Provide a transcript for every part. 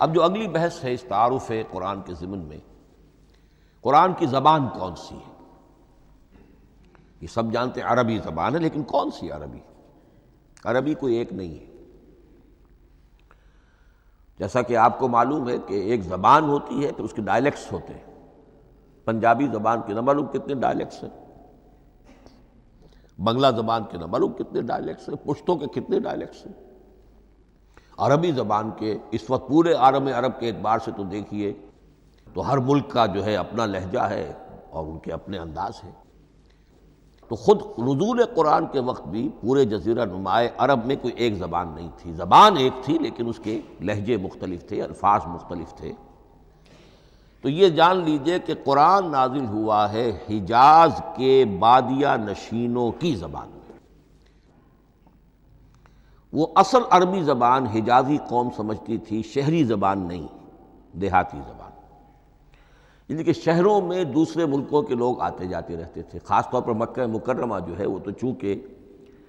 اب جو اگلی بحث ہے اس تعارف قرآن کے ضمن میں، قرآن کی زبان کون سی ہے؟ یہ سب جانتے ہیں عربی زبان ہے، لیکن کون سی عربی؟ عربی کوئی ایک نہیں ہے۔ جیسا کہ آپ کو معلوم ہے کہ ایک زبان ہوتی ہے تو اس کے ڈائلیکٹس ہوتے ہیں۔ پنجابی زبان کے نہ معلوم کتنے ڈائلیکٹس ہیں، بنگلہ زبان کے نہ معلوم کتنے ڈائلیکٹس ہیں، پشتو کے کتنے ڈائلیکٹس ہیں۔ عربی زبان کے اس وقت پورے عالم عرب کے اعتبار سے تو دیکھیے تو ہر ملک کا جو ہے اپنا لہجہ ہے اور ان کے اپنے انداز ہے۔ تو خود نزول قرآن کے وقت بھی پورے جزیرہ نمائے عرب میں کوئی ایک زبان نہیں تھی، زبان ایک تھی لیکن اس کے لہجے مختلف تھے، الفاظ مختلف تھے۔ تو یہ جان لیجئے کہ قرآن نازل ہوا ہے حجاز کے بادیہ نشینوں کی زبان میں۔ وہ اصل عربی زبان حجازی قوم سمجھتی تھی، شہری زبان نہیں، دیہاتی زبان۔ یعنی کہ شہروں میں دوسرے ملکوں کے لوگ آتے جاتے رہتے تھے، خاص طور پر مکہ مکرمہ جو ہے وہ تو چونکہ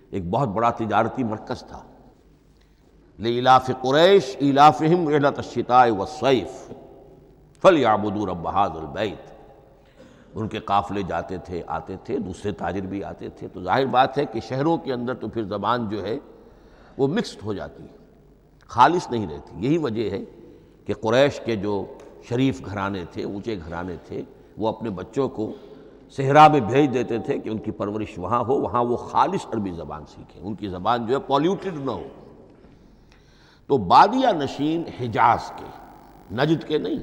ایک بہت بڑا تجارتی مرکز تھا۔ لإلاف قریش ایلافہم رحلۃ الشتاء والصیف فلیعبدوا رب ھذا البیت۔ ان کے قافلے جاتے تھے، آتے تھے، دوسرے تاجر بھی آتے تھے، تو ظاہر بات ہے کہ شہروں کے اندر تو پھر زبان جو ہے وہ مکسڈ ہو جاتی ہے، خالص نہیں رہتی۔ یہی وجہ ہے کہ قریش کے جو شریف گھرانے تھے، اونچے گھرانے تھے، وہ اپنے بچوں کو صحرا میں بھیج دیتے تھے کہ ان کی پرورش وہاں ہو، وہاں وہ خالص عربی زبان سیکھیں، ان کی زبان جو ہے پولیوٹڈ نہ ہو۔ تو بادیہ نشین حجاز کے، نجد کے نہیں،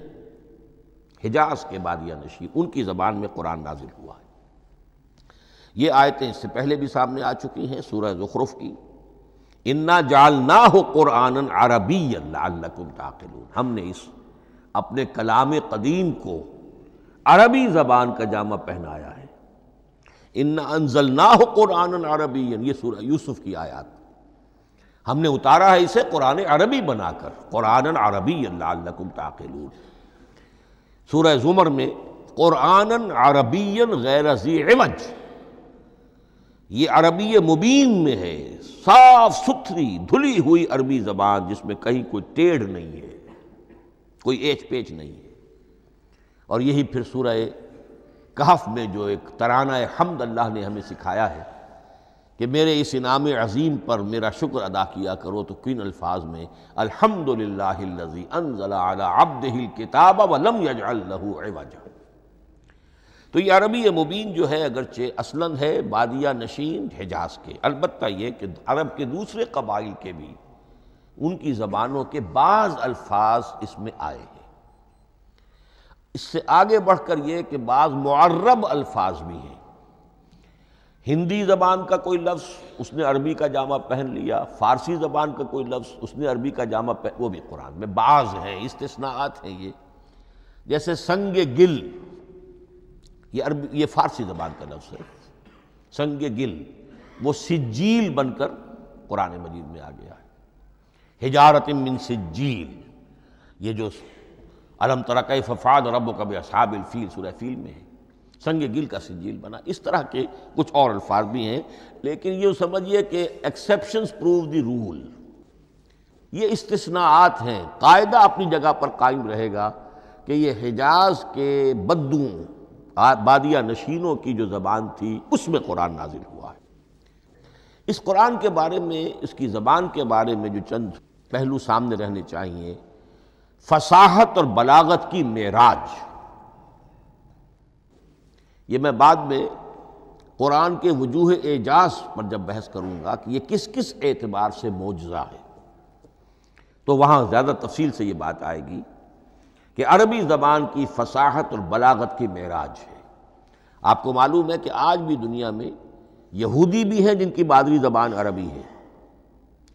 حجاز کے بادیہ نشین، ان کی زبان میں قرآن نازل ہوا ہے۔ یہ آیتیں اس سے پہلے بھی سامنے آ چکی ہیں سورہ زخرف کی، اِنَّا جَعَلْنَاهُ قُرْآنًا عَرَبِيًّا لَعَلَّكُمْ تَعْقِلُونَ۔ ہم نے اس اپنے کلام قدیم کو عربی زبان کا جامہ پہنایا ہے۔ اِنَّا أَنزَلْنَاهُ قُرْآنًا عَرَبِيًّا، یہ سورہ یوسف کی آیات، ہم نے اتارا ہے اسے قرآن عربی بنا کر، قرآنًا عربیًّا لَعَلَّكُمْ تَعْقِلُونَ۔ سورہ زمر میں قرآنًا عربیًّا غیر ذی عوج، یہ عربی مبین میں ہے، صاف ستھری دھلی ہوئی عربی زبان جس میں کہیں کوئی ٹیڑھ نہیں ہے، کوئی ایچ پیچ نہیں ہے۔ اور یہی پھر سورہ کہف میں جو ایک ترانہ حمد اللہ نے ہمیں سکھایا ہے کہ میرے اس انعام عظیم پر میرا شکر ادا کیا کرو، تو کن الفاظ میں الحمدللہ الذی انزل علی عبدہ الکتاب ولم یجعل لہ عوجا۔ تو یہ عربی مبین جو ہے اگرچہ اصلاً ہے بادیہ نشین حجاز کے، البتہ یہ کہ عرب کے دوسرے قبائل کے بھی ان کی زبانوں کے بعض الفاظ اس میں آئے ہیں۔ اس سے آگے بڑھ کر یہ کہ بعض معرب الفاظ بھی ہیں، ہندی زبان کا کوئی لفظ اس نے عربی کا جامہ پہن لیا، فارسی زبان کا کوئی لفظ اس نے عربی کا جامہ وہ بھی قرآن میں بعض ہیں، استثناءات ہیں یہ۔ جیسے سنگ گل، یہ فارسی زبان کا لفظ ہے، سنگ گل، وہ سجیل بن کر قرآن مجید میں آ گیا ہے۔ حجارۃ من سجیل، یہ جو الم تر کیف فعل ربک باصحاب الفیل سورہ فیل میں ہے، سنگ گل کا سجیل بنا۔ اس طرح کے کچھ اور الفاظ بھی ہیں، لیکن یہ سمجھیے کہ ایکسیپشنز پروو دی رول، یہ استثناءات ہیں، قاعدہ اپنی جگہ پر قائم رہے گا کہ یہ حجاز کے بدوؤں بادیہ نشینوں کی جو زبان تھی اس میں قرآن نازل ہوا ہے۔ اس قرآن کے بارے میں، اس کی زبان کے بارے میں جو چند پہلو سامنے رہنے چاہیے، فصاحت اور بلاغت کی معراج۔ یہ میں بعد میں قرآن کے وجوہ اعجاز پر جب بحث کروں گا کہ یہ کس کس اعتبار سے معجزہ ہے، تو وہاں زیادہ تفصیل سے یہ بات آئے گی کہ عربی زبان کی فصاحت اور بلاغت کی معراج ہے۔ آپ کو معلوم ہے کہ آج بھی دنیا میں یہودی بھی ہیں جن کی مادری زبان عربی ہے،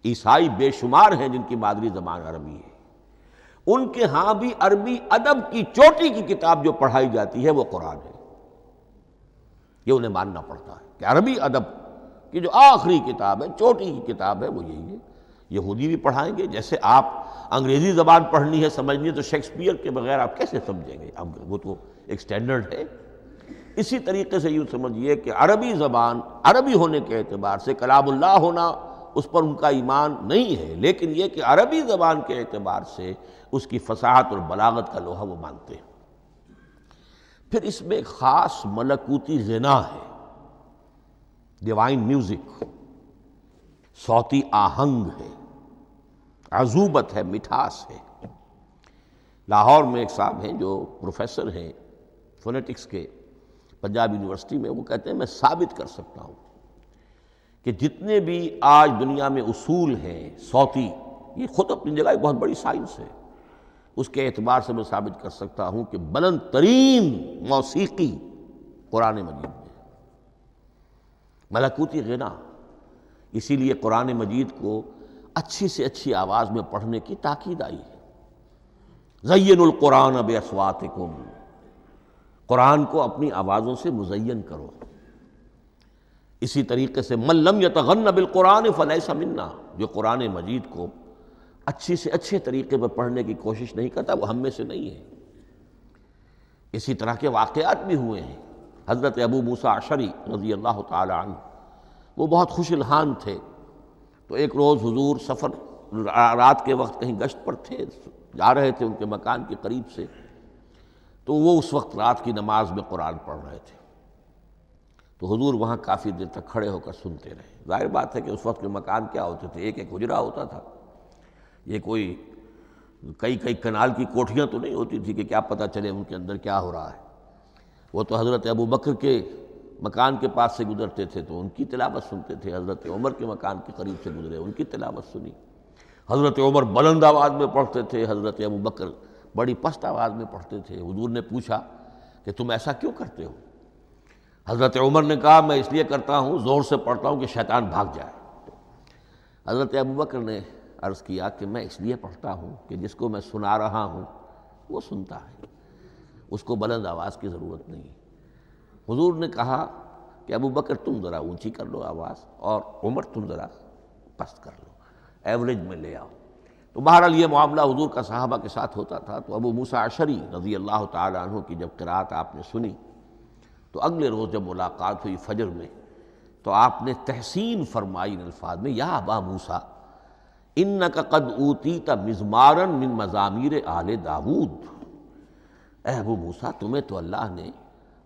عیسائی بے شمار ہیں جن کی مادری زبان عربی ہے، ان کے ہاں بھی عربی ادب کی چوٹی کی کتاب جو پڑھائی جاتی ہے وہ قرآن ہے۔ یہ انہیں ماننا پڑتا ہے کہ عربی ادب کی جو آخری کتاب ہے، چوٹی کی کتاب ہے، وہ یہی ہے۔ یہودی بھی پڑھائیں گے، جیسے آپ انگریزی زبان پڑھنی ہے، سمجھنی ہے، تو شیکسپیئر کے بغیر آپ کیسے سمجھیں گے؟ اب وہ تو ایک سٹینڈرڈ ہے۔ اسی طریقے سے یوں سمجھیے کہ عربی زبان عربی ہونے کے اعتبار سے کلام اللہ ہونا اس پر ان کا ایمان نہیں ہے، لیکن یہ کہ عربی زبان کے اعتبار سے اس کی فصاحت اور بلاغت کا لوہا وہ مانتے ہیں۔ پھر اس میں ایک خاص ملکوتی غنا ہے، ڈیوائن میوزک، صوتی آہنگ ہے، عذوبت ہے، مٹھاس ہے۔ لاہور میں ایک صاحب ہیں جو پروفیسر ہیں فونیٹکس کے پنجاب یونیورسٹی میں، وہ کہتے ہیں میں ثابت کر سکتا ہوں کہ جتنے بھی آج دنیا میں اصول ہیں صوتی، یہ خود اپنی جگہ ایک بہت بڑی سائنس ہے، اس کے اعتبار سے میں ثابت کر سکتا ہوں کہ بلند ترین موسیقی قرآن مجید میں ہے، ملکوتی غنا۔ اسی لیے قرآن مجید کو اچھی سے اچھی آواز میں پڑھنے کی تاکید آئی ہے۔ زینوا القرآن باصواتکم، قرآن کو اپنی آوازوں سے مزین کرو۔ اسی طریقے سے من لم یتغن بالقرآن فلیس منا، جو قرآن مجید کو اچھی سے اچھے طریقے پر پڑھنے کی کوشش نہیں کرتا وہ ہم میں سے نہیں ہے۔ اسی طرح کے واقعات بھی ہوئے ہیں۔ حضرت ابو موسیٰ اشعری رضی اللہ تعالی عنہ وہ بہت خوش الحان تھے، تو ایک روز حضور سفر رات کے وقت کہیں گشت پر تھے، جا رہے تھے ان کے مکان کے قریب سے، تو وہ اس وقت رات کی نماز میں قرآن پڑھ رہے تھے، تو حضور وہاں کافی دیر تک کھڑے ہو کر سنتے رہے۔ ظاہر بات ہے کہ اس وقت کے مکان کیا ہوتے تھے، ایک ایک حجرہ ہوتا تھا، یہ کوئی کئی کنال کی کوٹھیاں تو نہیں ہوتی تھی کہ کیا پتہ چلے ان کے اندر کیا ہو رہا ہے۔ وہ تو حضرت ابو بکر کے مکان کے پاس سے گزرتے تھے تو ان کی تلاوت سنتے تھے، حضرت عمر کے مکان کے قریب سے گزرے ان کی تلاوت سنی۔ حضرت عمر بلند آواز میں پڑھتے تھے، حضرت ابو بکر بڑی پست آواز میں پڑھتے تھے۔ حضور نے پوچھا کہ تم ایسا کیوں کرتے ہو؟ حضرت عمر نے کہا میں اس لیے کرتا ہوں، زور سے پڑھتا ہوں کہ شیطان بھاگ جائے۔ حضرت ابو بکر نے عرض کیا کہ میں اس لیے پڑھتا ہوں کہ جس کو میں سنا رہا ہوں وہ سنتا ہے، اس کو بلند آواز کی ضرورت نہیں۔ حضور نے کہا کہ ابو بکر تم ذرا اونچی کر لو آواز، اور عمر تم ذرا پست کر لو، ایوریج میں لے آؤ۔ تو بہرحال یہ معاملہ حضور کا صحابہ کے ساتھ ہوتا تھا۔ تو ابو موسیٰ اشعری رضی اللہ تعالی عنہ کی جب قرأت آپ نے سنی تو اگلے روز جب ملاقات ہوئی فجر میں تو آپ نے تحسین فرمائی ان الفاظ میں، یا ابا موسیٰ انک قد اوتیت مزمارا من مزامیر آل داود، اے ابو موسیٰ تمہیں تو اللہ نے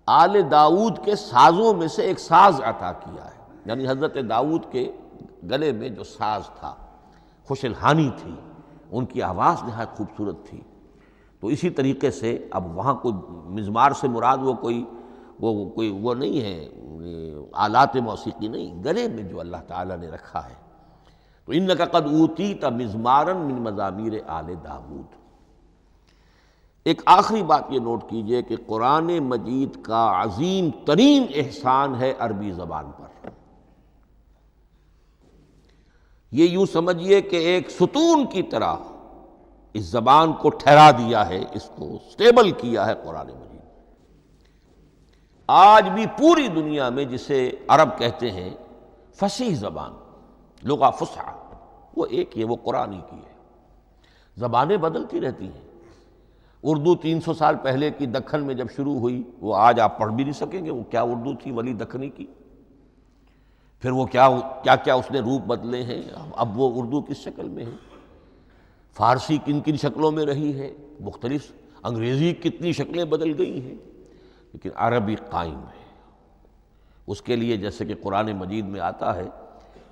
آل داود کے سازوں میں سے ایک ساز عطا کیا ہے، یعنی حضرت داود کے گلے میں جو ساز تھا، خوش الحانی تھی، ان کی آواز نہایت خوبصورت تھی۔ تو اسی طریقے سے اب وہاں کوئی مزمار سے مراد وہ نہیں ہے آلات موسیقی نہیں، گلے میں جو اللہ تعالیٰ نے رکھا ہے۔ تو انک قد اوتیت مزمارا من مزامیر آل داود۔ ایک آخری بات یہ نوٹ کیجئے کہ قرآن مجید کا عظیم ترین احسان ہے عربی زبان پر۔ یہ یوں سمجھیے کہ ایک ستون کی طرح اس زبان کو ٹھہرا دیا ہے، اس کو سٹیبل کیا ہے قرآن مجید۔ آج بھی پوری دنیا میں جسے عرب کہتے ہیں فصیح زبان، لغہ فصحی، وہ ایک ہے، وہ قرآن ہی کی ہے۔ زبانیں بدلتی رہتی ہیں۔ اردو 300 سال پہلے کی دکن میں جب شروع ہوئی، وہ آج آپ پڑھ بھی نہیں سکیں گے وہ کیا اردو تھی ولی دکنی کی۔ پھر وہ کیا اس نے روپ بدلے ہیں، اب وہ اردو کس شکل میں ہے، فارسی کن کن شکلوں میں رہی ہے، مختلف انگریزی کتنی شکلیں بدل گئی ہیں، لیکن عربی قائم ہے۔ اس کے لیے جیسے کہ قرآن مجید میں آتا ہے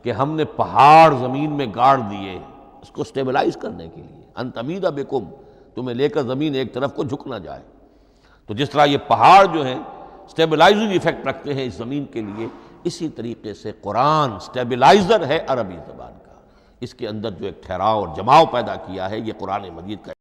کہ ہم نے پہاڑ زمین میں گاڑ دیے اس کو سٹیبلائز کرنے کے لیے، ان تمید بکم، تمہیں لے کر زمین ایک طرف کو جھک نہ جائے۔ تو جس طرح یہ پہاڑ جو ہیں سٹیبلائزنگ ایفیکٹ رکھتے ہیں اس زمین کے لیے، اسی طریقے سے قرآن سٹیبلائزر ہے عربی زبان کا۔ اس کے اندر جو ایک ٹھہراؤ اور جماؤ پیدا کیا ہے یہ قرآن مجید کا